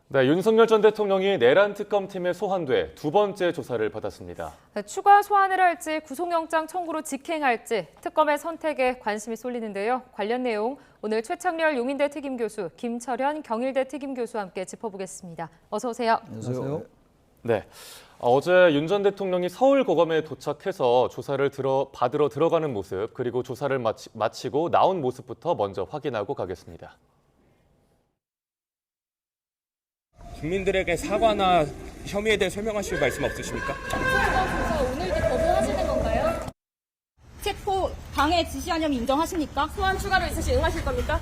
네, 윤석열 전 대통령이 내란 특검팀에 소환돼 두 번째 조사를 받았습니다. 추가 소환을 할지 구속영장 청구로 직행할지 특검의 선택에 관심이 쏠리는데요. 관련 내용 오늘 최창렬 용인대 특임교수, 김철현 경일대 특임교수와 함께 짚어보겠습니다. 어서 오세요. 안녕하세요. 네, 어제 윤 전 대통령이 서울고검에 도착해서 조사를 받으러 들어가는 모습, 그리고 조사를 마치고 나온 모습부터 먼저 확인하고 가겠습니다. 국민들에게 사과나 혐의에 대해 설명하실 말씀 없으십니까? 조사 오늘도 거부하시는 건가요? 체포 방해 지시한 혐의 인정하십니까? 소환 추가로 있으시 응하실 겁니까?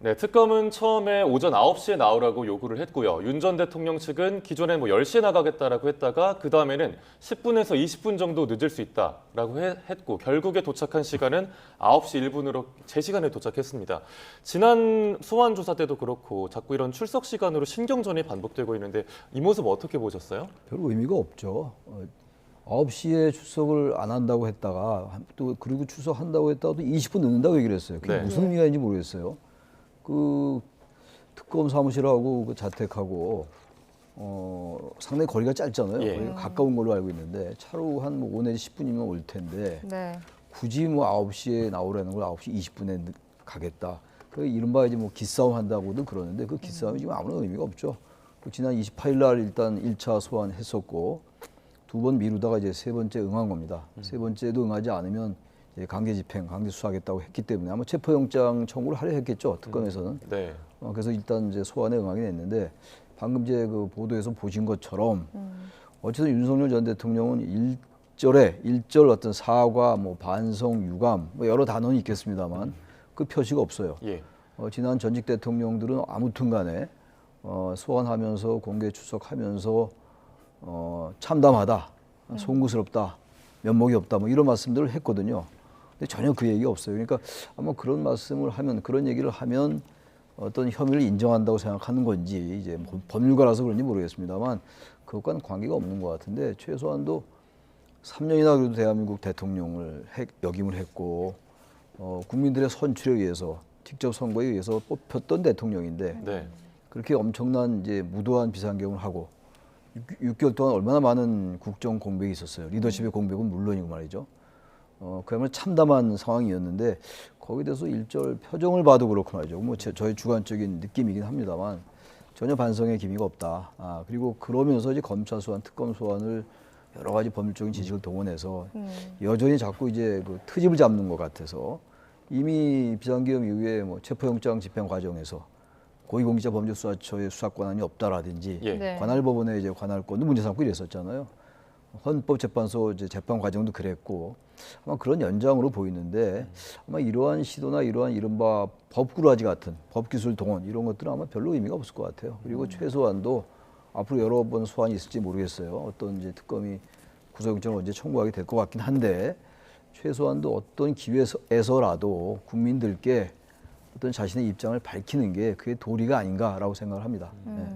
네, 특검은 처음에 오전 9시에 나오라고 요구를 했고요. 윤 전 대통령 측은 기존에 10시에 나가겠다라고 했다가 그 다음에는 10분에서 20분 정도 늦을 수 있다라고 했고 결국에 도착한 시간은 9시 1분으로 제 시간에 도착했습니다. 지난 소환 조사 때도 그렇고 자꾸 이런 출석 시간으로 신경전이 반복되고 있는데 이 모습 어떻게 보셨어요? 별 의미가 없죠. 9시에 출석을 안 한다고 했다가 또 그리고 출석한다고 했다가 또 20분 늦는다고 얘기를 했어요. 그게 네. 무슨 의미가 있는지 모르겠어요. 그 특검 사무실하고 그 자택하고 상당히 거리가 짧잖아요. 예. 거리가 가까운 걸로 알고 있는데 차로 한 5 내지 10분이면 올 텐데 네. 굳이 9시에 나오라는 걸 9시 20분에 가겠다. 그 이른바 이제 기싸움 한다고도 그러는데 그 기싸움이 지금 아무런 의미가 없죠. 지난 28일 날 일단 1차 소환했었고 두 번 미루다가 이제 세 번째 응한 겁니다. 세 번째도 응하지 않으면 이제 강제 집행, 강제 수사하겠다고 했기 때문에 아마 체포영장 청구를 하려 했겠죠. 특검에서는. 네. 그래서 일단 이제 소환에 응하긴 했는데 방금 이제 그 보도에서 보신 것처럼 어쨌든 윤석열 전 대통령은 일절 어떤 사과, 반성, 유감 여러 단어는 있겠습니다만 그 표시가 없어요. 예. 지난 전직 대통령들은 아무튼간에 소환하면서 공개 출석하면서 참담하다, 송구스럽다, 면목이 없다 이런 말씀들을 했거든요. 근데 전혀 그 얘기가 없어요. 그러니까 아마 그런 말씀을 하면 그런 얘기를 하면 어떤 혐의를 인정한다고 생각하는 건지 이제 법률가라서 그런지 모르겠습니다만 그것과는 관계가 없는 것 같은데 최소한도 3년이나 그래도 대한민국 대통령을 역임을 했고 국민들의 선출에 의해서 직접 선거에 의해서 뽑혔던 대통령인데 네. 그렇게 그렇게 엄청난 이제 무도한 비상경을 하고 6개월 동안 얼마나 많은 국정 공백이 있었어요. 리더십의 공백은 물론이고 말이죠. 그야말로 참담한 상황이었는데 거기에 대해서 일절 표정을 봐도 그렇고 말이죠. 저의 주관적인 느낌이긴 합니다만 전혀 반성의 기미가 없다. 그리고 그러면서 이제 검찰 소환, 특검 소환을 여러 가지 법률적인 지식을 동원해서 여전히 자꾸 이제 그 트집을 잡는 것 같아서 이미 비상계엄 이후에 체포영장 집행 과정에서 고위공직자범죄수사처의 수사 권한이 없다라든지 예. 네. 관할법원의 이제 관할권도 문제 삼고 이랬었잖아요. 헌법재판소 이제 재판 과정도 그랬고 아마 그런 연장으로 보이는데 아마 이러한 시도나 이러한 이른바 법꾸라지 같은 법기술 동원 이런 것들은 아마 별로 의미가 없을 것 같아요. 그리고 최소한도 앞으로 여러 번 소환이 있을지 모르겠어요. 어떤 이제 특검이 구속영장을 언제 청구하게 될 것 같긴 한데 최소한도 어떤 기회에서라도 국민들께 어떤 자신의 입장을 밝히는 게 그게 도리가 아닌가라고 생각을 합니다. 네.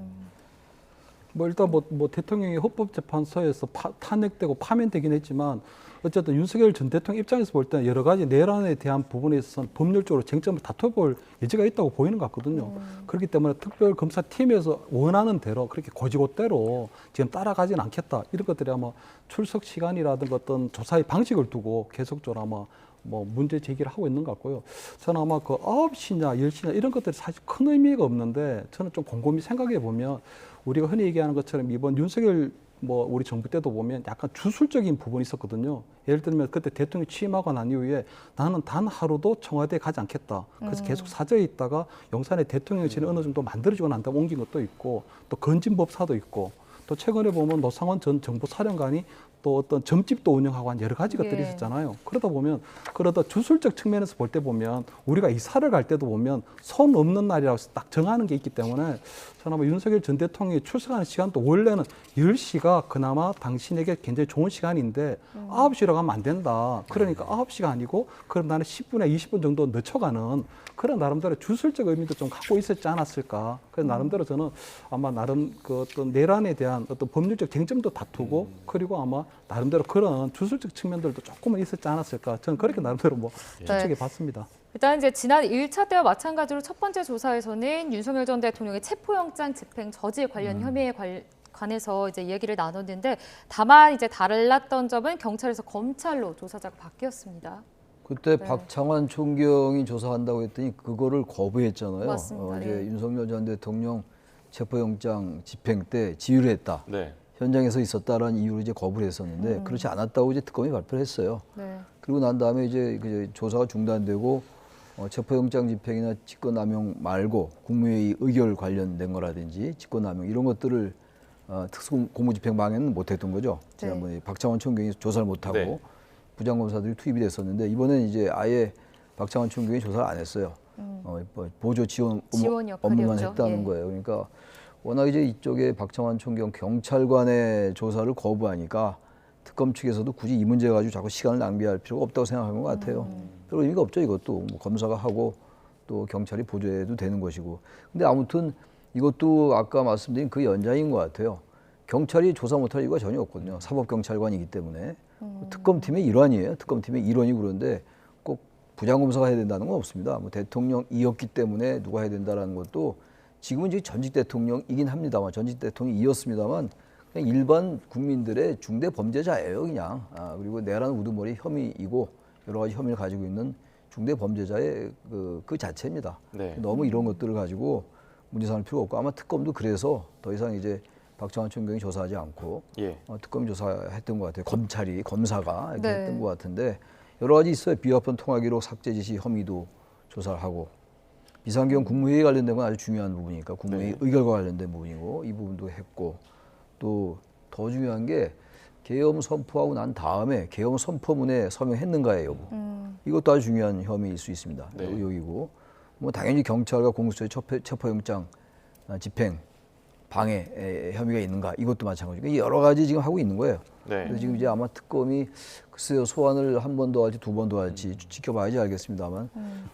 일단 대통령이 헌법재판소에서 탄핵되고 파면되긴 했지만 어쨌든 윤석열 전 대통령 입장에서 볼 때는 여러 가지 내란에 대한 부분에 있어서는 법률적으로 쟁점을 다퉈볼 여지가 있다고 보이는 것 같거든요. 그렇기 때문에 특별검사팀에서 원하는 대로 그렇게 고지고대로 지금 따라가지는 않겠다. 이런 것들이 아마 출석 시간이라든가 어떤 조사의 방식을 두고 계속적으로 아마 문제 제기를 하고 있는 것 같고요. 저는 아마 그 9시냐 10시냐 이런 것들이 사실 큰 의미가 없는데 저는 좀 곰곰이 생각해 보면 우리가 흔히 얘기하는 것처럼 이번 윤석열 우리 정부 때도 보면 약간 주술적인 부분이 있었거든요. 예를 들면 그때 대통령이 취임하고 난 이후에 나는 단 하루도 청와대에 가지 않겠다. 그래서 계속 사저에 있다가 용산에 대통령실을 어느 정도 만들어지고 난 다음에 옮긴 것도 있고 또 건진법사도 있고 또 최근에 보면 노상원 전 정보사령관이 또 어떤 점집도 운영하고 한 여러 가지 것들이 있었잖아요. 그러다 보면 주술적 측면에서 볼 때 보면 우리가 이사를 갈 때도 보면 손 없는 날이라고 딱 정하는 게 있기 때문에 저는 아마 윤석열 전 대통령이 출석하는 시간도 원래는 10시가 그나마 당신에게 굉장히 좋은 시간인데 9시로 가면 안 된다. 그러니까 9시가 아니고 그럼 나는 10분에 20분 정도 늦춰가는 그런 나름대로 주술적 의미도 좀 갖고 있었지 않았을까. 그래서 나름대로 저는 아마 나름 그 어떤 내란에 대한 어떤 법률적 쟁점도 다투고 그리고 아마 나름대로 그런 주술적 측면들도 조금은 있었지 않았을까. 저는 그렇게 나름대로 추측해 봤습니다. 일단 이제 지난 1차 때와 마찬가지로 첫 번째 조사에서는 윤석열 전 대통령의 체포영장 집행 저지 관련 혐의에 관해서 이제 얘기를 나눴는데 다만 이제 달랐던 점은 경찰에서 검찰로 조사자가 바뀌었습니다. 그때 네. 박창환 총경이 조사한다고 했더니 그거를 거부했잖아요. 맞습니다. 이제 네. 윤석열 전 대통령 체포영장 집행 때 지휘를 했다. 네. 현장에서 있었다라는 이유로 이제 거부를 했었는데 그렇지 않았다고 이제 특검이 발표를 했어요. 네. 그리고 난 다음에 이제 그 조사가 중단되고 체포영장 집행이나 직권남용 말고 국무회의 의결 관련된 거라든지 직권남용 이런 것들을 특수고무집행 방해는 못했던 거죠. 네. 지난번에 박창환 총경이 조사를 못하고 네. 부장검사들이 투입이 됐었는데 이번에는 이제 아예 박창환 총경이 조사를 안 했어요. 보조 지원 지원 업무만 역할이었죠. 했다는 예. 거예요. 그러니까 워낙 이제 이쪽에 박창환 총경 경찰관의 조사를 거부하니까 특검 측에서도 굳이 이 문제 가지고 자꾸 시간을 낭비할 필요가 없다고 생각하는 것 같아요. 별 의미가 없죠. 이것도 뭐 검사가 하고 또 경찰이 보조해도 되는 것이고. 근데 아무튼 이것도 아까 말씀드린 그 연장인 것 같아요. 경찰이 조사 못할 이유가 전혀 없거든요. 사법경찰관이기 때문에. 특검팀의 일환이에요. 특검팀의 일원이고 그런데 꼭 부장검사가 해야 된다는 건 없습니다. 뭐 대통령이었기 때문에 누가 해야 된다는 것도 지금은 이제 전직 대통령이긴 합니다만 전직 대통령이었습니다만 그냥 일반 국민들의 중대 범죄자예요. 그냥. 그리고 내란 우두머리 혐의이고 여러 가지 혐의를 가지고 있는 중대 범죄자의 그 자체입니다. 네. 너무 이런 것들을 가지고 문제 삼을 필요가 없고 아마 특검도 그래서 더 이상 이제 박창환 총경이 조사하지 않고 예. 특검이 조사했던 것 같아요. 검사가 이렇게 네. 했던 것 같은데 여러 가지 있어요. 비화폰 통화기록 삭제 지시 혐의도 조사를 하고 비상경 국무회의 관련된 건 아주 중요한 부분이니까 국무회의 네. 의결과 관련된 부분이고 이 부분도 했고 또 더 중요한 게 계엄 선포하고 난 다음에 계엄 선포문에 서명했는가의 여부. 이것도 아주 중요한 혐의일 수 있습니다. 네. 여기고 뭐 당연히 경찰과 공수처의 체포영장 집행 방해 혐의가 있는가 이것도 마찬가지고 여러 가지 지금 하고 있는 거예요. 네. 그래서 지금 이제 아마 특검이 글쎄요 소환을 한 번 더 할지 두 번 더 할지 지켜봐야지 알겠습니다만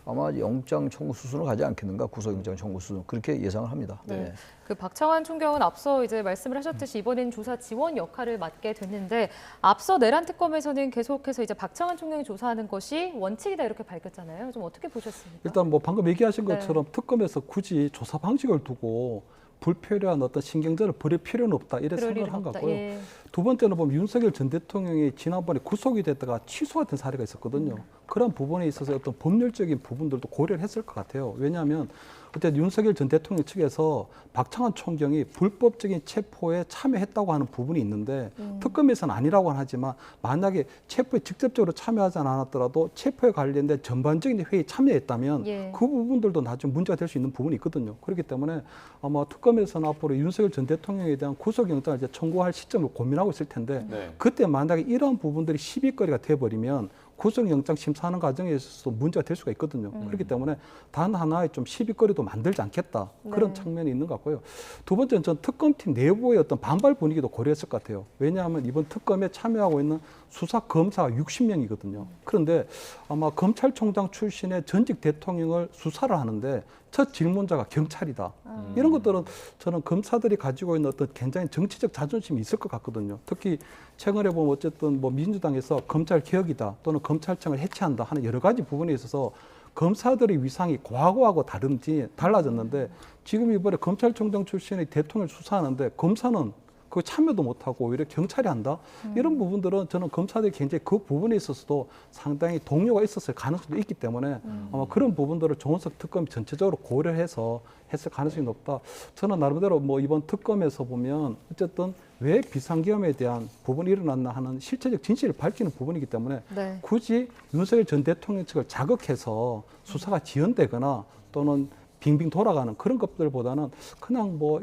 아마 영장 청구 수순으로 가지 않겠는가 구속영장 청구 수순 그렇게 예상을 합니다. 네. 그 박창환 총경은 앞서 이제 말씀을 하셨듯이 이번엔 조사 지원 역할을 맡게 됐는데 앞서 내란 특검에서는 계속해서 이제 박창환 총경이 조사하는 것이 원칙이다 이렇게 밝혔잖아요. 좀 어떻게 보셨습니까? 일단 뭐 방금 얘기하신 네. 것처럼 특검에서 굳이 조사 방식을 두고 불필요한 어떤 신경전을 벌일 필요는 없다 이래 그럴 생각을 일은 한 것 없다. 같고요. 예. 두 번째는 보면 윤석열 전 대통령이 지난번에 구속이 됐다가 취소가 된 사례가 있었거든요. 그런 부분에 있어서 어떤 법률적인 부분들도 고려를 했을 것 같아요. 왜냐하면 어쨌든 윤석열 전 대통령 측에서 박창환 총경이 불법적인 체포에 참여했다고 하는 부분이 있는데 특검에서는 아니라고 하지만 만약에 체포에 직접적으로 참여하지 않았더라도 체포에 관련된 전반적인 회의에 참여했다면 예. 그 부분들도 나중에 문제가 될 수 있는 부분이 있거든요. 그렇기 때문에 아마 특검에서는 앞으로 윤석열 전 대통령에 대한 구속영장을 이제 청구할 시점을 고민하고 있을 텐데 네. 그때 만약에 이러한 부분들이 시비거리가 돼버리면 구속영장 심사하는 과정에 있어서 문제가 될 수가 있거든요. 그렇기 때문에 단 하나의 좀 시비거리도 만들지 않겠다. 그런 네. 측면이 있는 것 같고요. 두 번째는 전 특검팀 내부의 어떤 반발 분위기도 고려했을 것 같아요. 왜냐하면 이번 특검에 참여하고 있는 수사 검사가 60명이거든요. 그런데 아마 검찰총장 출신의 전직 대통령을 수사를 하는데 첫 질문자가 경찰이다. 이런 것들은 저는 검사들이 가지고 있는 어떤 굉장히 정치적 자존심이 있을 것 같거든요. 특히 최근에 보면 어쨌든 뭐 민주당에서 검찰 개혁이다 또는 검찰청을 해체한다 하는 여러 가지 부분에 있어서 검사들의 위상이 과거하고 달라졌는데 지금 이번에 검찰총장 출신의 대통령을 수사하는데 검사는 그 참여도 못하고 오히려 경찰이 한다? 이런 부분들은 저는 검사들이 굉장히 그 부분에 있어서도 상당히 동요가 있었을 가능성도 있기 때문에 아마 그런 부분들을 조은석 특검이 전체적으로 고려해서 했을 가능성이 높다. 저는 나름대로 뭐 이번 특검에서 보면 어쨌든 왜 비상계엄에 대한 부분이 일어났나 하는 실체적 진실을 밝히는 부분이기 때문에 네. 굳이 윤석열 전 대통령 측을 자극해서 수사가 지연되거나 또는 빙빙 돌아가는 그런 것들보다는 그냥 뭐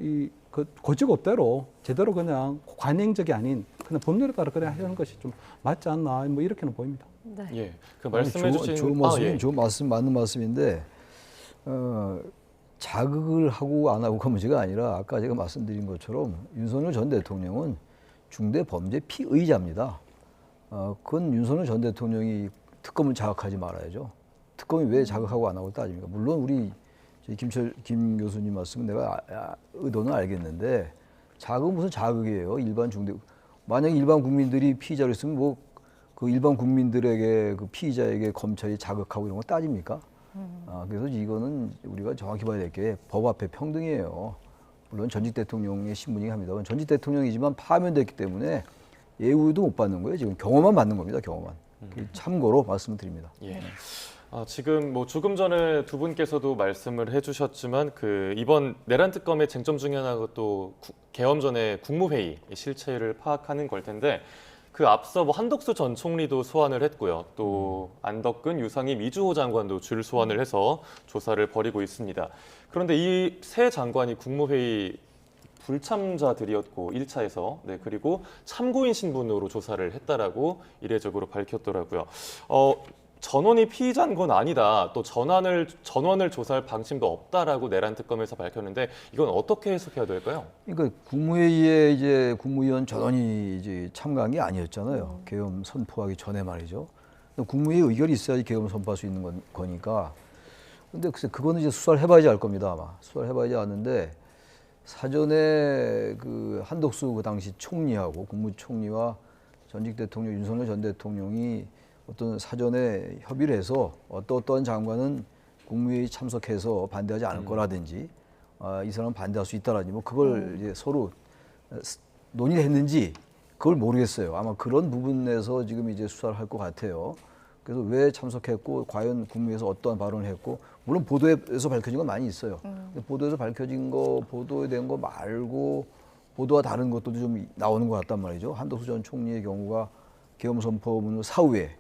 그 고지고대로 제대로 그냥 관행적이 아닌 그냥 법률에 따라 그래 하는 것이 좀 맞지 않나 뭐 이렇게는 보입니다. 네. 예. 그 말씀해주신 좋은 말씀, 예. 좋은 말씀 맞는 말씀인데 자극을 하고 안 하고가 문제가 아니라 아까 제가 말씀드린 것처럼 윤석열 전 대통령은 중대 범죄 피의자입니다. 그건 윤석열 전 대통령이 특검을 자극하지 말아야죠. 특검이 왜 자극하고 안 하고 따집니까? 물론 우리 김 교수님 말씀은 내가 의도는 알겠는데 자극은 무슨 자극이에요? 만약에 일반 국민들이 피의자로 있으면 뭐 그 일반 국민들에게 그 피의자에게 검찰이 자극하고 이런 거 따집니까? 그래서 이거는 우리가 정확히 봐야 될 게 법 앞에 평등이에요. 물론 전직 대통령의 신분이긴 합니다만 전직 대통령이지만 파면됐기 때문에 예우도 못 받는 거예요. 지금 경호만 받는 겁니다. 경호만. 참고로 말씀을 드립니다. 예. 지금 뭐 조금 전에 두 분께서도 말씀을 해주셨지만 그 이번 내란 특검의 쟁점 중에 하나가 또 개엄 전에 국무회의 실체를 파악하는 걸 텐데 그 앞서 뭐 한덕수 전 총리도 소환을 했고요. 또 안덕근, 유상임, 이주호 장관도 줄 소환을 해서 조사를 벌이고 있습니다. 그런데 이 세 장관이 국무회의 불참자들이었고 1차에서 그리고 참고인 신분으로 조사를 했다라고 이례적으로 밝혔더라고요. 전원이 피의자인 건 아니다. 또 전원을 조사할 방침도 없다라고 내란 특검에서 밝혔는데 이건 어떻게 해석해야 될까요? 그러니까 국무회의에 이제 국무위원 전원이 이제 참가한 게 아니었잖아요. 계엄 선포하기 전에 말이죠. 국무회의 의결이 있어야지 계엄 선포할 수 있는 거니까. 근데 글쎄 그거는 이제 수사를 해봐야지 알 겁니다. 아마 수사를 해봐야지 아는데 사전에 그 한덕수 그 당시 총리하고 국무총리와 전직 대통령 윤석열 전 대통령이 어떤 사전에 협의를 해서 어떤 장관은 국무회의 참석해서 반대하지 않을 거라든지 이 사람은 반대할 수 있다라든지 뭐 그걸 이제 서로 논의를 했는지 그걸 모르겠어요. 아마 그런 부분에서 지금 이제 수사를 할 것 같아요. 그래서 왜 참석했고 과연 국무회에서 어떠한 발언을 했고 물론 보도에서 밝혀진 건 많이 있어요. 보도에서 밝혀진 거 보도된 거 말고 보도와 다른 것들도 좀 나오는 것 같단 말이죠. 한덕수 전 총리의 경우가 계엄 선포문을 사후에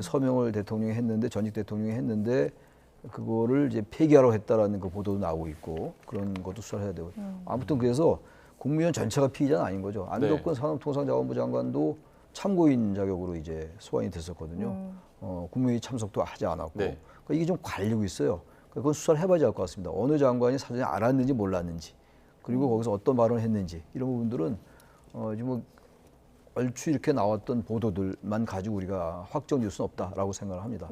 서명을 대통령이 했는데 전직 대통령이 했는데 그거를 이제 폐기하라고 했다라는 그 보도도 나오고 있고 그런 것도 수사를 해야 되고 아무튼 그래서 국무위원 전체가 피의자는 아닌 거죠. 안덕근 산업통상자원부 장관도 참고인 자격으로 이제 소환이 됐었거든요. 국무회의 참석도 하지 않았고 그러니까 이게 좀 갈리고 있어요. 그건 수사를 해봐야지 알 것 같습니다. 어느 장관이 사전에 알았는지 몰랐는지 그리고 거기서 어떤 발언을 했는지 이런 부분들은 지금 얼추 이렇게 나왔던 보도들만 가지고 우리가 확정질 수는 없다라고 생각을 합니다.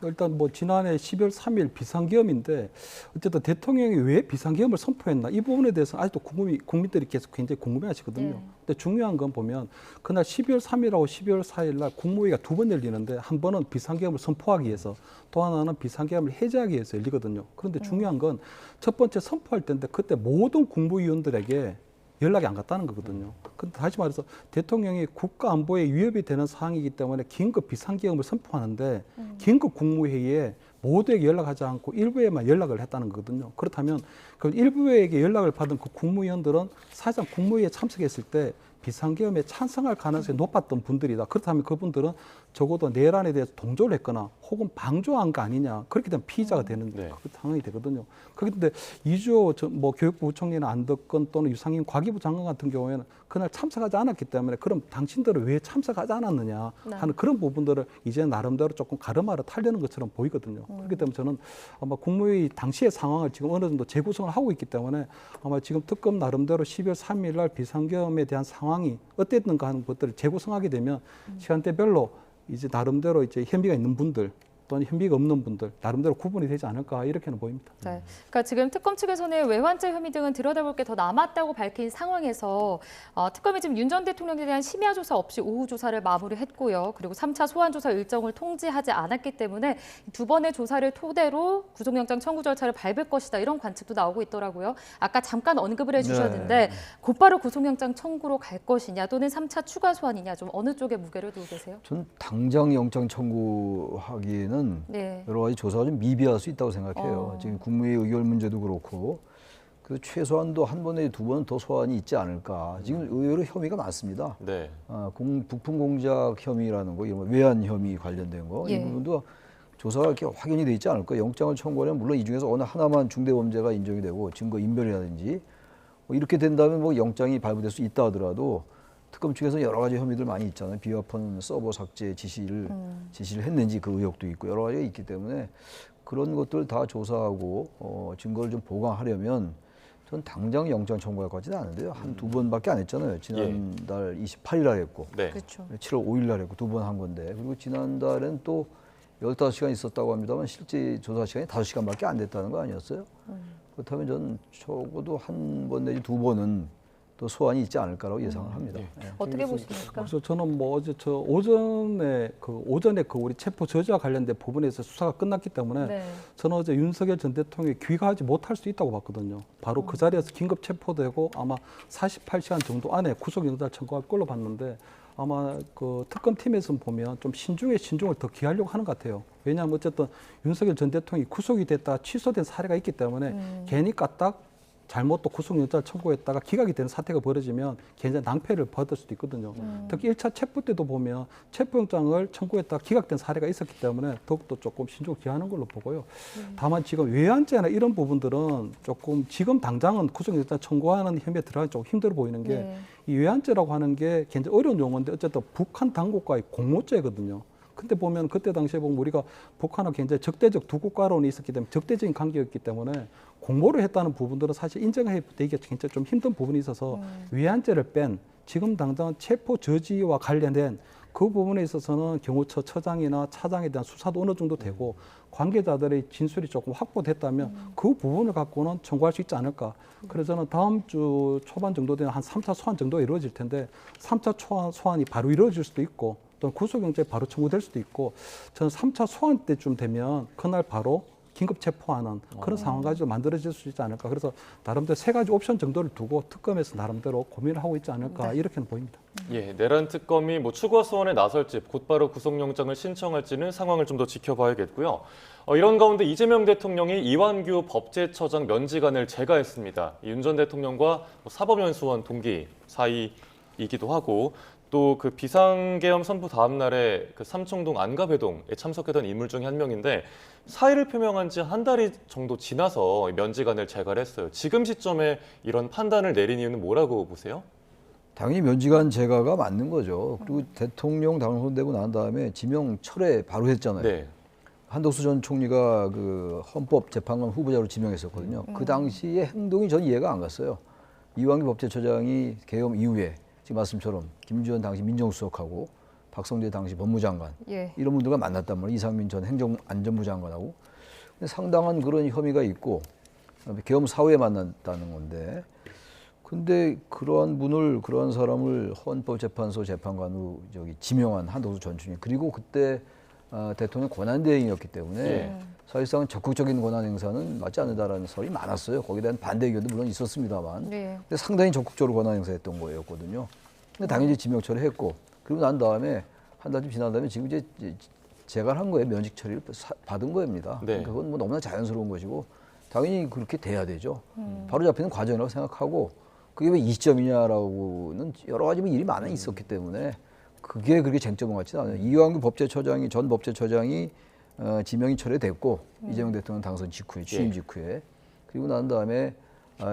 일단 뭐 지난해 12월 3일 비상계엄인데 어쨌든 대통령이 왜 비상계엄을 선포했나 이 부분에 대해서 아직도 국민들이 계속 굉장히 궁금해하시거든요. 근데 중요한 건 보면 그날 12월 3일하고 12월 4일 날 국무회의가 두 번 열리는데 한 번은 비상계엄을 선포하기 위해서 또 하나는 비상계엄을 해제하기 위해서 열리거든요. 그런데 중요한 건 첫 번째 선포할 때인데 그때 모든 국무위원들에게 연락이 안 갔다는 거거든요. 근데 다시 말해서 대통령이 국가 안보에 위협이 되는 사항이기 때문에 긴급 비상계엄을 선포하는데 긴급 국무회의에 모두에게 연락하지 않고 일부에만 연락을 했다는 거거든요. 그렇다면 그 일부에게 연락을 받은 그 국무위원들은 사실상 국무회의에 참석했을 때 비상계엄에 찬성할 가능성이 높았던 분들이다. 그렇다면 그분들은 적어도 내란에 대해서 동조를 했거나 혹은 방조한 거 아니냐. 그렇게 되면 피의자가 되는 그 상황이 되거든요. 그런데 이주호 뭐 교육부 부총리나 안덕근 또는 유상임 과기부 장관 같은 경우에는 그날 참석하지 않았기 때문에 그럼 당신들은 왜 참석하지 않았느냐 하는 그런 부분들을 이제 나름대로 조금 가름하러 타려는 것처럼 보이거든요. 그렇기 때문에 저는 아마 국무회의 당시의 상황을 지금 어느 정도 재구성을 하고 있기 때문에 아마 지금 특검 나름대로 12월 3일 날 비상계엄에 대한 상황이 어땠는가 하는 것들을 재구성하게 되면 시간대별로 이제 나름대로 이제 혐의가 있는 분들 또는 혐의가 없는 분들 나름대로 구분이 되지 않을까 이렇게는 보입니다. 네. 그러니까 지금 특검 측에서는 외환죄 혐의 등은 들여다볼 게 더 남았다고 밝힌 상황에서 특검이 지금 윤 전 대통령에 대한 심야 조사 없이 오후 조사를 마무리했고요. 그리고 3차 소환 조사 일정을 통지하지 않았기 때문에 두 번의 조사를 토대로 구속영장 청구 절차를 밟을 것이다 이런 관측도 나오고 있더라고요. 아까 잠깐 언급을 해주셨는데 곧바로 구속영장 청구로 갈 것이냐 또는 3차 추가 소환이냐 좀 어느 쪽에 무게를 두고 계세요? 전 당장 영장 청구하기에는 여러 가지 조사가 좀 미비할 수 있다고 생각해요. 지금 국무회의 의결 문제도 그렇고 그래서 최소한도 한 번에 두 번 더 소환이 있지 않을까. 지금 의외로 혐의가 많습니다. 부품 공작 혐의라는 거, 이런 외환 혐의 관련된 거, 이 부분도 조사가 이렇게 확인이 돼 있지 않을까. 영장을 청구하면 물론 이 중에서 어느 하나만 중대범죄가 인정이 되고 증거 인멸이라든지 뭐 이렇게 된다면 뭐 영장이 발부될 수 있다 하더라도 특검 측에서 여러 가지 혐의들 많이 있잖아요. 비화폰 서버 삭제 지시를 했는지 그 의혹도 있고 여러 가지가 있기 때문에 그런 것들 다 조사하고 증거를 좀 보강하려면 전 당장 영장 청구할 것 같지는 않은데요. 한 두 번밖에 안 했잖아요. 지난달 28일 날 했고 7월 5일 날 했고 두 번 한 건데 그리고 지난달엔 또 15시간 있었다고 합니다만 실제 조사 시간이 5시간밖에 안 됐다는 거 아니었어요? 그렇다면 저는 적어도 한 번 내지 두 번은 또 소환이 있지 않을까라고 예상을 합니다. 예. 어떻게 보십니까? 그래서 저는 뭐 어제 오전에 그 우리 체포 저지와 관련된 부분에서 수사가 끝났기 때문에 네. 저는 어제 윤석열 전 대통령이 귀가하지 못할 수 있다고 봤거든요. 바로 그 자리에서 긴급 체포되고 아마 48시간 정도 안에 구속영장 청구할 걸로 봤는데 아마 그 특검팀에서 보면 좀 신중에 신중을 더 기하려고 하는 것 같아요. 왜냐하면 어쨌든 윤석열 전 대통령이 구속이 됐다 취소된 사례가 있기 때문에 괜히 까딱 잘못 또 구속영장 청구했다가 기각이 되는 사태가 벌어지면 굉장히 낭패를 받을 수도 있거든요. 특히 1차 체포 때도 보면 체포영장을 청구했다가 기각된 사례가 있었기 때문에 더욱더 조금 신중을 기하는 걸로 보고요. 다만 지금 외환죄나 이런 부분들은 조금 지금 당장은 구속영장 청구하는 혐의에 들어가기 좀 힘들어 보이는 게 네. 이 외환죄라고 하는 게 굉장히 어려운 용어인데 어쨌든 북한 당국과의 공모죄거든요. 근데 보면 그때 당시에 보면 우리가 북한과 굉장히 적대적 두 국가론이 있었기 때문에 적대적인 관계였기 때문에 공모를 했다는 부분들은 사실 인정되기가 굉장히 좀 힘든 부분이 있어서 외환죄를 뺀 지금 당장 체포 저지와 관련된 그 부분에 있어서는 경호처 처장이나 차장에 대한 수사도 어느 정도 되고 관계자들의 진술이 조금 확보됐다면 그 부분을 갖고는 청구할 수 있지 않을까. 그래서 저는 다음 주 초반 정도 되면 한 3차 소환 정도 이루어질 텐데 3차 소환이 바로 이루어질 수도 있고 또 구속영장이 바로 청구될 수도 있고 저는 3차 소환 때쯤 되면 그날 바로 긴급 체포하는 그런 상황까지도 만들어질 수 있지 않을까. 그래서 나름대로 세 가지 옵션 정도를 두고 특검에서 나름대로 고민을 하고 있지 않을까 이렇게는 보입니다. 예, 내란 특검이 뭐 추가 소환에 나설지 곧바로 구속영장을 신청할지는 상황을 좀 더 지켜봐야겠고요. 이런 가운데 이재명 대통령이 이완규 법제처장 면직안을 제거했습니다. 윤 전 대통령과 사법연수원 동기 사이이기도 하고 또 그 비상계엄 선포 다음 날에 그 삼청동 안가배동에 참석했던 인물 중에 한 명인데 사의를 표명한 지 한 달이 정도 지나서 면직안을 제거를 했어요. 지금 시점에 이런 판단을 내린 이유는 뭐라고 보세요? 당연히 면직안 제거가 맞는 거죠. 그리고 대통령 당선되고 난 다음에 지명 철회 바로 했잖아요. 네. 한덕수 전 총리가 그 헌법재판관 후보자로 지명했었거든요. 그 당시의 행동이 전 이해가 안 갔어요. 이완규 법제처장이 계엄 이후에 지금 말씀처럼 김주현 당시 민정수석하고 박성재 당시 법무장관 예. 이런 분들과 만났단 말이에요. 이상민 전 행정안전부 장관하고. 근데 상당한 그런 혐의가 있고 계엄 사후에 만났다는 건데 근데 그러한 사람을 헌법재판소 재판관으로 지명한 한덕수 전 총리 그리고 그때 대통령 권한대행이었기 때문에 예. 사실상 적극적인 권한 행사는 맞지 않는다라는 설이 많았어요. 거기에 대한 반대 의견도 물론 있었습니다만 네. 근데 상당히 적극적으로 권한 행사했던 거였거든요. 근데 당연히 지명 처리했고 그리고 난 다음에 한 달쯤 지난 다음에 지금 이제 재갈한 거예요. 면직 처리를 받은 겁니다. 네. 그러니까 그건 뭐 너무나 자연스러운 것이고 당연히 그렇게 돼야 되죠. 바로 잡히는 과정이라고 생각하고 그게 왜 이 시점이냐라고는 여러 가지 일이 많이 있었기 때문에 그게 그렇게 쟁점인 것 같지는 않아요. 이완규 전 법제처장이 지명이 철회됐고 이재명 대통령 당선 직후에 취임 직후에 그리고 난 다음에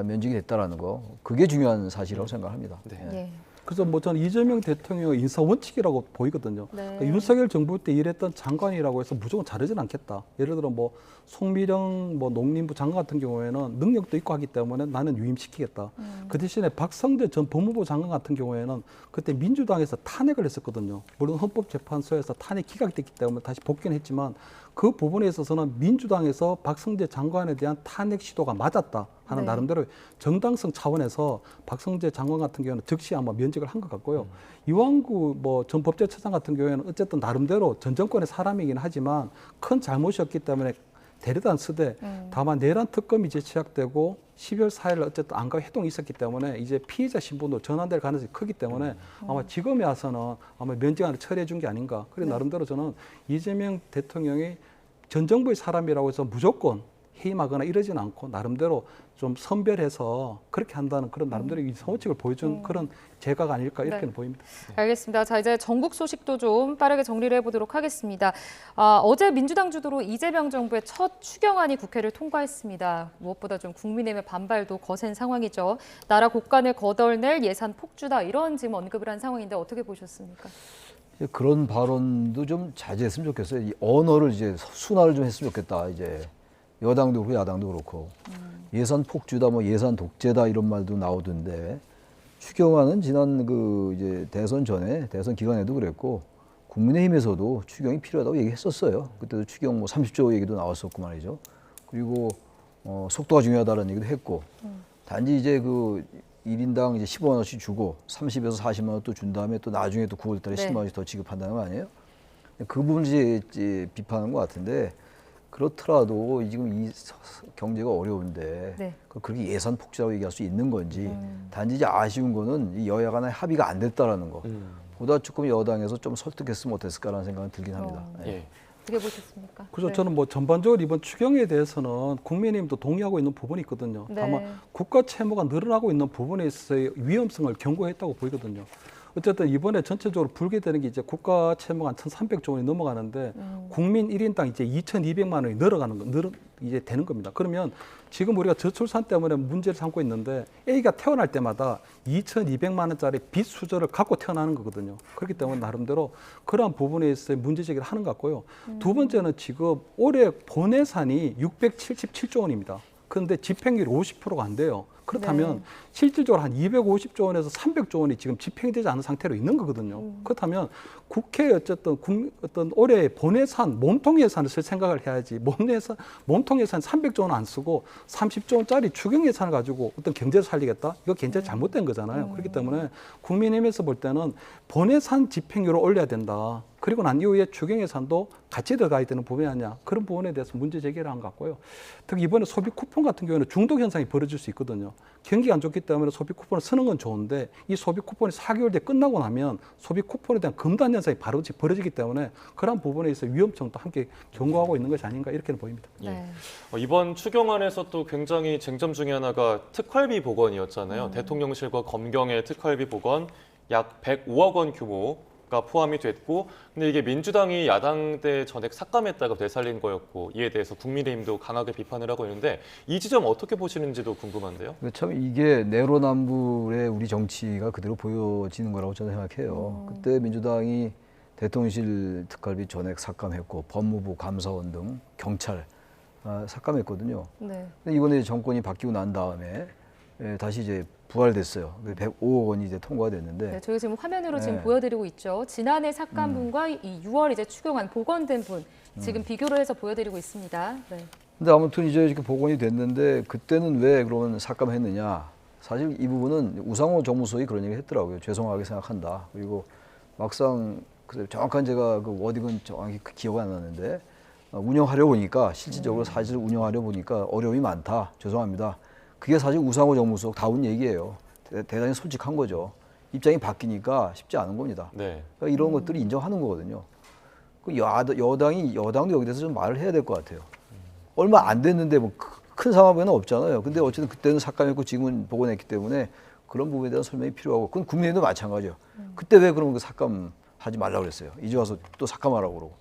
면직이 됐다라는 거 그게 중요한 사실이라고 생각합니다. 네. 예. 예. 그래서 뭐 저는 이재명 대통령의 인사 원칙이라고 보이거든요. 네. 그러니까 윤석열 정부 때 일했던 장관이라고 해서 무조건 잘하지는 않겠다. 예를 들어 뭐 송미령 뭐 농림부 장관 같은 경우에는 능력도 있고 하기 때문에 나는 유임시키겠다. 그 대신에 박성재 전 법무부 장관 같은 경우에는 그때 민주당에서 탄핵을 했었거든요. 물론 헌법재판소에서 탄핵 기각됐기 때문에 다시 복귀는 했지만 그 부분에 있어서는 민주당에서 박성재 장관에 대한 탄핵 시도가 맞았다 하는 네. 나름대로 정당성 차원에서 박성재 장관 같은 경우는 즉시 아마 면직을 한 것 같고요. 이완구 뭐 전 법제처장 같은 경우에는 어쨌든 나름대로 전 정권의 사람이긴 하지만 큰 잘못이었기 때문에 데려다 쓰되 다만 내란 특검이 이제 시작되고 12월 4일 어쨌든 안가 회동이 있었기 때문에 이제 피의자 신분도 전환될 가능성이 크기 때문에 아마 지금에 와서는 아마 면직안을 처리해 준 게 아닌가. 그래서 나름대로 저는 이재명 대통령이 전 정부의 사람이라고 해서 무조건 해임하거나 이러지는 않고 나름대로 좀 선별해서 그렇게 한다는 그런 나름대로 이 성호칙을 보여준 그런 제가가 아닐까 이렇게는 네. 보입니다. 알겠습니다. 자, 이제 전국 소식도 좀 빠르게 정리를 해보도록 하겠습니다. 어제 민주당 주도로 이재명 정부의 첫 추경안이 국회를 통과했습니다. 무엇보다 좀 국민의힘의 반발도 거센 상황이죠. 나라 곳간을 거덜낼 예산 폭주다 이런 지금 언급을 한 상황인데 어떻게 보셨습니까? 그런 발언도 좀 자제했으면 좋겠어요. 이 언어를 이제 순화를 좀 했으면 좋겠다. 이제 여당도 그렇고 야당도 그렇고 예산 폭주다, 뭐 예산 독재다 이런 말도 나오던데 추경안은 지난 그 이제 대선 전에 대선 기간에도 그랬고 국민의힘에서도 추경이 필요하다고 얘기했었어요. 그때도 추경 뭐 30조 얘기도 나왔었고 말이죠. 그리고 속도가 중요하다는 얘기도 했고 단지 이제 그 1인당 이제 15만 원씩 주고 30에서 40만 원 또 준 다음에 또 나중에 또 9월 달에 네. 10만 원씩 더 지급한다는 거 아니에요? 그 부분을 이제 비판하는 것 같은데 그렇더라도 지금 이 경제가 어려운데 네. 그렇게 예산 폭주라고 얘기할 수 있는 건지 단지 이제 아쉬운 거는 이 여야 간의 합의가 안 됐다라는 거. 보다 조금 여당에서 좀 설득했으면 어땠을까라는 생각은 들긴 합니다. 네. 예. 어떻게 보셨습니까? 그래서 네. 저는 뭐 전반적으로 이번 추경에 대해서는 국민의힘도 동의하고 있는 부분이 있거든요. 네. 다만 국가 채무가 늘어나고 있는 부분에 있어서의 위험성을 경고했다고 보이거든요. 어쨌든 이번에 전체적으로 불게 되는 게 이제 국가 채무가 한 1,300조 원이 넘어가는데 국민 1인당 이제 2,200만 원이 이제 되는 겁니다. 그러면 지금 우리가 저출산 때문에 문제를 삼고 있는데 A가 태어날 때마다 2,200만 원짜리 빚 수저를 갖고 태어나는 거거든요. 그렇기 때문에 나름대로 그러한 부분에 있어서 문제 제기를 하는 것 같고요. 두 번째는 지금 올해 본예산이 677조 원입니다. 그런데 집행률이 50%가 안 돼요. 그렇다면 네. 실질적으로 한 250조 원에서 300조 원이 지금 집행되지 않은 상태로 있는 거거든요. 그렇다면 국회에 어쨌든 어떤 올해 본예산, 몸통 예산을 쓸 생각을 해야지 몸통 예산 300조 원 안 쓰고 30조 원짜리 추경 예산을 가지고 어떤 경제를 살리겠다? 이거 굉장히 잘못된 거잖아요. 그렇기 때문에 국민의힘에서 볼 때는 본예산 집행률을 올려야 된다. 그리고 난 이후에 추경 예산도 같이 들어가야 되는 부분이 아니냐. 그런 부분에 대해서 문제 제기를 한 것 같고요. 특히 이번에 소비 쿠폰 같은 경우에는 중독 현상이 벌어질 수 있거든요. 경기가 안 좋기 때문에 소비 쿠폰을 쓰는 건 좋은데 이 소비 쿠폰이 4개월 뒤에 끝나고 나면 소비 쿠폰에 대한 금단 현상이 바로 벌어지기 때문에 그런 부분에 있어 위험성도 함께 경고하고 있는 것이 아닌가 이렇게는 보입니다. 네. 이번 추경안에서 또 굉장히 쟁점 중에 하나가 특활비 복원이었잖아요. 대통령실과 검경의 특활비 복원 약 105억 원 규모가 포함이 됐고, 근데 이게 민주당이 야당 때 전액 삭감했다가 되살린 거였고, 이에 대해서 국민의힘도 강하게 비판을 하고 있는데 이 지점 어떻게 보시는지도 궁금한데요. 참 이게 내로남불의 우리 정치가 그대로 보여지는 거라고 저는 생각해요. 그때 민주당이 대통령실 특활비 전액 삭감했고 법무부, 감사원 등 경찰 삭감했거든요. 네. 근데 이번에 정권이 바뀌고 난 다음에 다시 이제 부활됐어요. 105억 원이 이제 통과가 됐는데 네, 저희 지금 화면으로 지금 네. 보여드리고 있죠. 지난해 삭감분과 이 6월 이제 추경안 복원된 분 지금 비교를 해서 보여드리고 있습니다. 네. 근데 아무튼 이제 이렇게 복원이 됐는데 그때는 왜 그러면 삭감했느냐? 사실 이 부분은 우상호 정무수석이 그런 얘기 했더라고요. 죄송하게 생각한다. 그리고 막상 정확한 제가 그 워딩은 정확히 기억이 안 나는데 운영하려 보니까 실질적으로 사실 운영하려 보니까 어려움이 많다. 죄송합니다. 그게 사실 우상호 정무수석 다운 얘기예요. 대단히 솔직한 거죠. 입장이 바뀌니까 쉽지 않은 겁니다. 네. 그러니까 이런 것들을 인정하는 거거든요. 그 여당도 여기 대해서 좀 말을 해야 될 것 같아요. 얼마 안 됐는데 뭐 큰 상황은 없잖아요. 근데 어쨌든 그때는 삭감했고 지금은 복원했기 때문에 그런 부분에 대한 설명이 필요하고 그건 국민의힘도 마찬가지예요. 그때 왜 그런 거 삭감하지 말라고 그랬어요. 이제 와서 또 삭감하라고 그러고.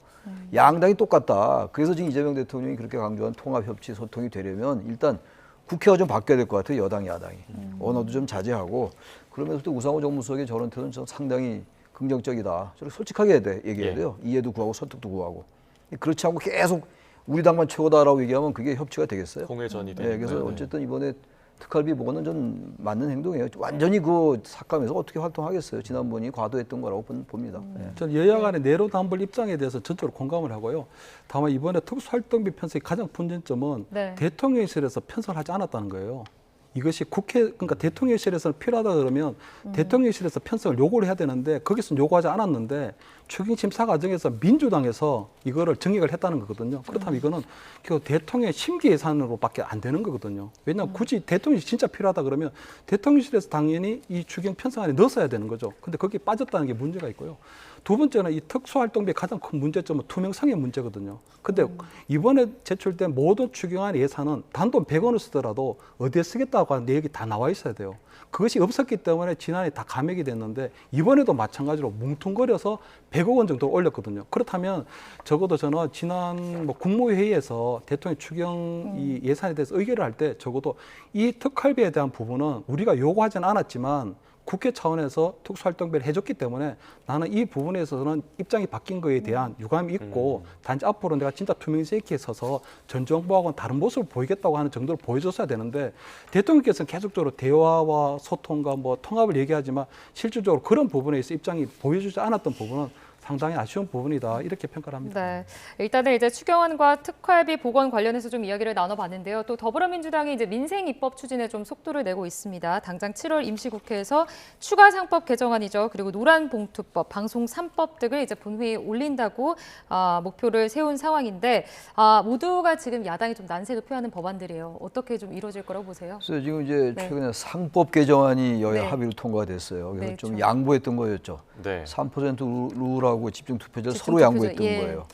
양당이 똑같다. 그래서 지금 이재명 대통령이 그렇게 강조한 통합, 협치, 소통이 되려면 일단 국회가 좀 바뀌어야 될 것 같아요. 여당, 야당이. 언어도 좀 자제하고 그러면서 또 우상호 정무수석의 저런 태도는 좀 상당히 긍정적이다. 저렇게 솔직하게 얘기해야 돼요. 이해도 구하고 설득도 구하고. 그렇지 않고 계속 우리 당만 최고다라고 얘기하면 그게 협치가 되겠어요? 공회전이 네, 되는 그래서 거예요. 어쨌든 이번에 특활비 복원은 좀 맞는 행동이에요. 완전히 그 삭감해서 어떻게 활동하겠어요? 지난번이 과도했던 거라고 봅니다. 네. 전 여야 간의 내로남불 입장에 대해서 전적으로 공감을 하고요. 다만 이번에 특수활동비 편성의 가장 분쟁점은 네. 대통령실에서 편성을 하지 않았다는 거예요. 이것이 그러니까 대통령실에서는 필요하다 그러면 대통령실에서 편성을 요구를 해야 되는데 거기서는 요구하지 않았는데 추경 심사 과정에서 민주당에서 이거를 정액을 했다는 거거든요. 그렇다면 이거는 결국 대통령의 심기 예산으로밖에 안 되는 거거든요. 왜냐하면 굳이 대통령이 진짜 필요하다 그러면 대통령실에서 당연히 이 추경 편성안에 넣었어야 되는 거죠. 근데 거기에 빠졌다는 게 문제가 있고요. 두 번째는 이 특수활동비의 가장 큰 문제점은 투명성의 문제거든요. 근데 이번에 제출된 모든 추경안 예산은 단돈 100원을 쓰더라도 어디에 쓰겠다고 하는 내역이 다 나와 있어야 돼요. 그것이 없었기 때문에 지난해 다 감액이 됐는데 이번에도 마찬가지로 뭉뚱거려서 100억 원 정도 올렸거든요. 그렇다면 적어도 저는 지난 국무회의에서 대통령 추경 이 예산에 대해서 의결을 할 때 적어도 이 특활비에 대한 부분은 우리가 요구하지는 않았지만 국회 차원에서 특수활동비를 해줬기 때문에 나는 이 부분에 있어서는 입장이 바뀐 거에 대한 유감이 있고 단지 앞으로 내가 진짜 투명성 있게 서서 전 정부하고는 다른 모습을 보이겠다고 하는 정도를 보여줬어야 되는데 대통령께서는 계속적으로 대화와 소통과 뭐 통합을 얘기하지만 실질적으로 그런 부분에 있어 입장이 보여주지 않았던 부분은 상당히 아쉬운 부분이다 이렇게 평가를 합니다. 네, 일단은 이제 추경안과 특활비 복원 관련해서 좀 이야기를 나눠봤는데요. 또 더불어민주당이 이제 민생 입법 추진에 좀 속도를 내고 있습니다. 당장 7월 임시국회에서 추가 상법 개정안이죠. 그리고 노란봉투법, 방송 3법 등을 이제 본회의에 올린다고 목표를 세운 상황인데 모두가 지금 야당이 좀 난색을 표하는 법안들이에요. 어떻게 좀 이루어질 거라고 보세요? 그래서 지금 이제 네. 최근에 상법 개정안이 여야 네. 합의로 통과가 됐어요. 그래서 네, 좀 그렇죠. 양보했던 거였죠. 네. 3% 룰하고 집중투표제를 집중투표제, 서로 양보했던 예. 거예요.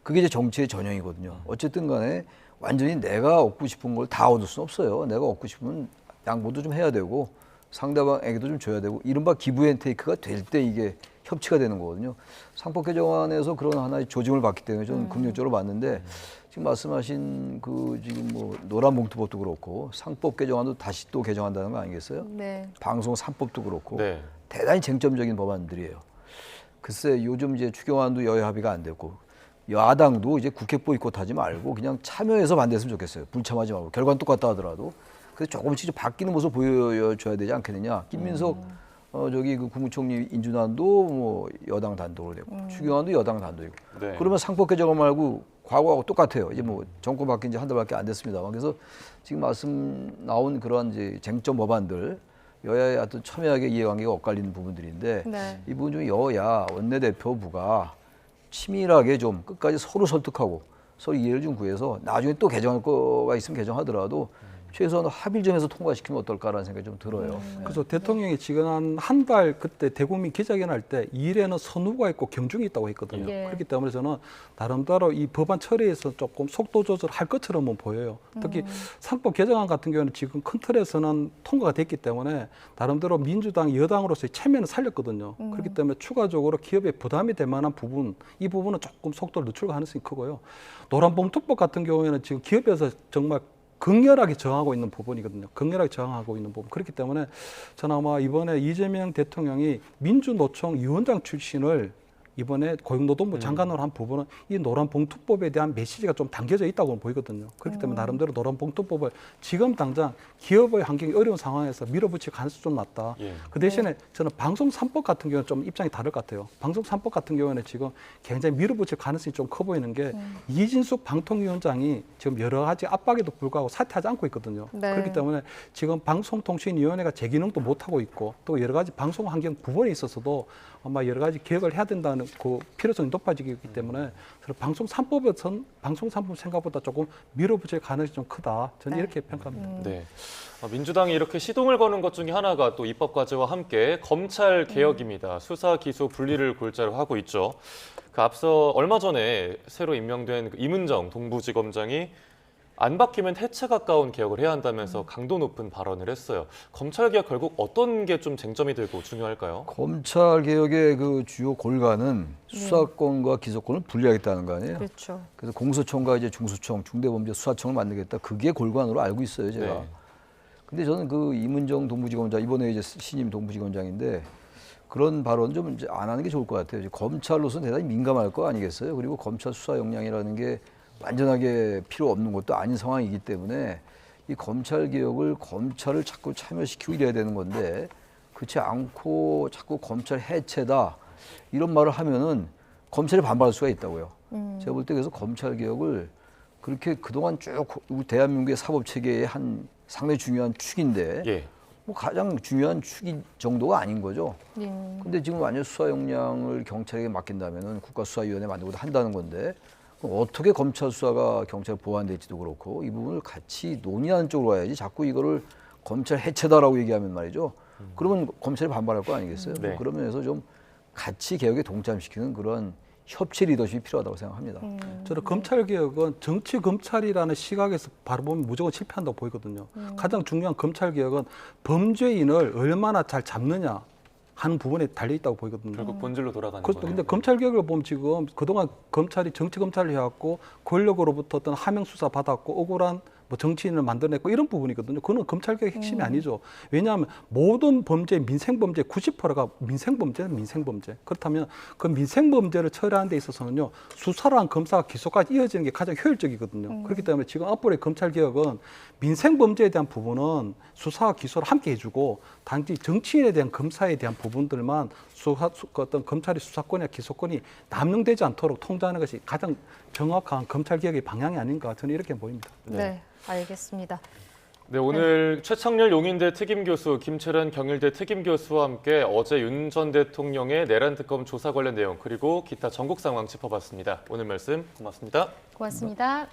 그게 이제 정치의 전형이거든요. 어쨌든 간에 완전히 내가 얻고 싶은 걸 다 얻을 수는 없어요. 내가 얻고 싶으면 양보도 좀 해야 되고 상대방에게도 좀 줘야 되고 이른바 기브앤테이크가 될 때 이게 협치가 되는 거거든요. 상법 개정안에서 그런 하나의 조짐을 봤기 때문에 저는 긍정적으로 봤는데 지금 말씀하신 그 지금 뭐 노란봉투법도 그렇고 상법 개정안도 다시 또 개정한다는 거 아니겠어요? 네. 방송 3법도 그렇고 네. 대단히 쟁점적인 법안들이에요. 글쎄 요즘 이제 추경안도 여야 합의가 안 됐고 야당도 이제 국회 보이콧하지 말고 그냥 참여해서 반대했으면 좋겠어요. 불참하지 말고 결과는 똑같다 하더라도 그래서 조금씩 좀 바뀌는 모습 보여줘야 되지 않겠느냐. 김민석 저기 그 국무총리 인준안도 뭐 여당 단독으로 됐고 추경안도 여당 단독이고 네. 그러면 상법 개정안 말고 과거하고 똑같아요. 이제 뭐 정권 바뀐 지 한 달밖에 안 됐습니다만 그래서 지금 말씀 나온 그러한 이제 쟁점 법안들 여야의 어떤 첨예하게 이해관계가 엇갈리는 부분들인데 네. 이 부분 좀 여야 원내대표부가 치밀하게 좀 끝까지 서로 설득하고 서로 이해를 좀 구해서 나중에 또 개정할 거가 있으면 개정하더라도 최소한 합의를 좀 해서 통과시키면 어떨까라는 생각이 좀 들어요. 그래서 대통령이 지금 한 달 그때 대국민 기자회견 할 때 일에는 선후가 있고 경중이 있다고 했거든요. 예. 그렇기 때문에 저는 나름대로 이 법안 처리에서 조금 속도 조절할 것처럼은 보여요. 특히 상법 개정안 같은 경우는 지금 큰 틀에서는 통과가 됐기 때문에 나름대로 민주당 여당으로서의 체면을 살렸거든요. 그렇기 때문에 추가적으로 기업에 부담이 될 만한 부분, 이 부분은 조금 속도를 늦출 가능성이 크고요. 노란봉투법 같은 경우에는 지금 기업에서 정말 극렬하게 저항하고 있는 부분이거든요. 극렬하게 저항하고 있는 부분. 그렇기 때문에 저는 아마 이번에 이재명 대통령이 민주노총 위원장 출신을 이번에 고용노동부 장관으로 한 부분은 이 노란봉투법에 대한 메시지가 좀 담겨져 있다고 보이거든요. 그렇기 때문에 나름대로 노란봉투법을 지금 당장 기업의 환경이 어려운 상황에서 밀어붙일 가능성이 좀 낮다. 예. 그 대신에 저는 방송 3법 같은 경우는 좀 입장이 다를 것 같아요. 방송 3법 같은 경우에는 지금 굉장히 밀어붙일 가능성이 좀 커 보이는 게 이진숙 방통위원장이 지금 여러 가지 압박에도 불구하고 사퇴하지 않고 있거든요. 네. 그렇기 때문에 지금 방송통신위원회가 제 기능도 못하고 있고 또 여러 가지 방송 환경 부분에 있어서도 아마 여러 가지 개혁을 해야 된다는 그 필요성이 높아지기 때문에 저는 방송 3법에선 방송 3법 생각보다 조금 밀어붙일 가능성이 좀 크다. 저는 이렇게 평가합니다. 네. 민주당이 이렇게 시동을 거는 것 중에 하나가 또 입법 과제와 함께 검찰 개혁입니다. 수사, 기소 분리를 골자로 하고 있죠. 그 앞서 얼마 전에 새로 임명된 그 임은정 동부지검장이 안 바뀌면 해체 가까운 개혁을 해야 한다면서 강도 높은 발언을 했어요. 검찰 개혁 결국 어떤 게 좀 쟁점이 되고 중요할까요? 검찰 개혁의 그 주요 골간은 수사권과 기소권을 분리하겠다는 거 아니에요? 그렇죠. 그래서 공수처과 이제 중수청, 중대범죄수사청을 만들겠다. 그게 골관으로 알고 있어요, 제가. 네. 근데 저는 그 임은정 동부지검장 이번에 이제 신임 동부지검장인데 그런 발언 좀 이제 안 하는 게 좋을 것 같아요. 이제 검찰로서는 대단히 민감할 거 아니겠어요? 그리고 검찰 수사 역량이라는 게 완전하게 필요 없는 것도 아닌 상황이기 때문에 이 검찰 개혁을 검찰을 자꾸 참여시키고 이래야 되는 건데 그렇지 않고 자꾸 검찰 해체다 이런 말을 하면은 검찰이 반발할 수가 있다고요. 제가 볼 때 그래서 검찰 개혁을 그렇게 그동안 쭉 우리 대한민국의 사법 체계의 한 상당히 중요한 축인데 예. 뭐 가장 중요한 축이 정도가 아닌 거죠. 예. 근데 지금 완전 수사 역량을 경찰에게 맡긴다면은 국가수사위원회 만들고도 한다는 건데 그럼 어떻게 검찰 수사가 경찰 보완될지도 그렇고 이 부분을 같이 논의하는 쪽으로 가야지 자꾸 이거를 검찰 해체다라고 얘기하면 말이죠. 그러면 검찰이 반발할 거 아니겠어요? 네. 그런 면에서 좀 같이 개혁에 동참시키는 그런 협치 리더십이 필요하다고 생각합니다. 저는 검찰 개혁은 정치 검찰이라는 시각에서 바라보면 무조건 실패한다고 보이거든요. 가장 중요한 검찰 개혁은 범죄인을 얼마나 잘 잡느냐 하는 부분에 달려 있다고 보이거든요. 결국 본질로 돌아가는 그것도 거네요. 근데 검찰 개혁을 보면 지금 그동안 검찰이 정치 검찰을 해왔고 권력으로부터 어떤 하명 수사 받았고 억울한 뭐 정치인을 만들어냈고 이런 부분이거든요. 그거는 검찰개혁의 핵심이 아니죠. 왜냐하면 모든 범죄, 민생범죄 90%가 민생범죄는 민생범죄. 그렇다면 그 민생범죄를 처리하는 데 있어서는요. 수사를 한 검사가 기소까지 이어지는 게 가장 효율적이거든요. 그렇기 때문에 지금 앞으로의 검찰개혁은 민생범죄에 대한 부분은 수사와 기소를 함께 해주고 단지 정치인에 대한 검사에 대한 부분들만 어떤 검찰의 수사권이나 기소권이 남용되지 않도록 통제하는 것이 가장 정확한 검찰개혁의 방향이 아닌가 저는 이렇게 보입니다. 네, 알겠습니다. 네, 오늘 최창렬 용인대 특임교수, 김철현 경일대 특임교수와 함께 어제 윤 전 대통령의 내란 특검 조사 관련 내용 그리고 기타 전국 상황 짚어봤습니다. 오늘 말씀 고맙습니다. 고맙습니다.